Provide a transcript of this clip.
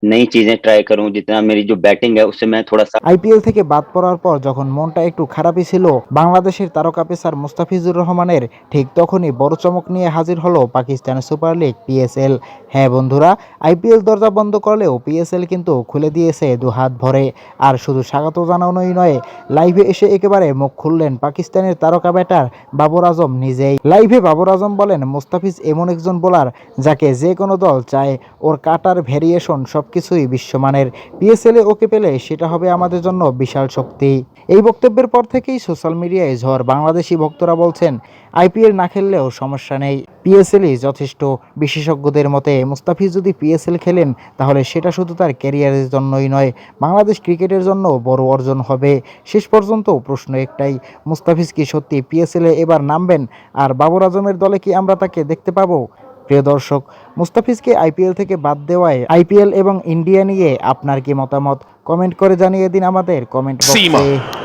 नई चीजें ट्राई करूं, जितना मेरी जो बैटिंग है उससे मैं थोड़ा सा। আইপিএল থেকে বাদ পড়ার পর যখন মনটা একটু খারাপই ছিল বাংলাদেশের তারকা পেসার মুস্তাফিজুর রহমানের, ঠিক তখনই বড় চমক নিয়ে হাজির হলো পাকিস্তান সুপার লিগ পিএসএল। হ্যাঁ বন্ধুরা, আইপিএল দরজা বন্ধ করলেও পিএসএল কিন্তু খুলে দিয়েছে দুহাত ভরে। আর শুধু স্বাগত জানানোই নয়, লাইভে এসে একেবারে মুখ খুললেন পাকিস্তানের তারকা ব্যাটার বাবর আজম নিজেই। লাইভে বাবর আজম বলেন, মুস্তাফিজ এমন একজন বোলার যাকে যে কোনো দল চায়, ওর কাটার ভেরিয়েশন সবকিছুই বিশ্বমানের। পিএসএলে ওকে পেলে সেটা হবে আমাদের জন্য বিশাল শক্তি। এই বক্তব্যের পর থেকেই সোশ্যাল মিডিয়ায় ঝড়। বাংলাদেশি ভক্তরা বলছেন, আইপিএল না খেললেও সমস্যা নেই, পিএসএলই যথেষ্ট। বিশেষজ্ঞদের মতে মুস্তাফিজ যদি পিএসএল খেলেন তাহলে সেটা শুধু তার ক্যারিয়ারের জন্যই নয়, বাংলাদেশ ক্রিকেটের জন্য বড় অর্জন হবে। শেষ পর্যন্ত প্রশ্ন একটাই, মুস্তাফিজ কি সত্যি পিএসএলে এবার নামবেন? আর বাবর আজমের দলে কি আমরা তাকে দেখতে পাবো? প্রিয় দর্শক, মুস্তাফিজকে আইপিএল থেকে বাদ দেওয়ায় আইপিএল এবং ইন্ডিয়া নিয়ে আপনার কি মতামত? কমেন্ট করে জানিয়ে দিন আমাদের কমেন্ট বক্সে।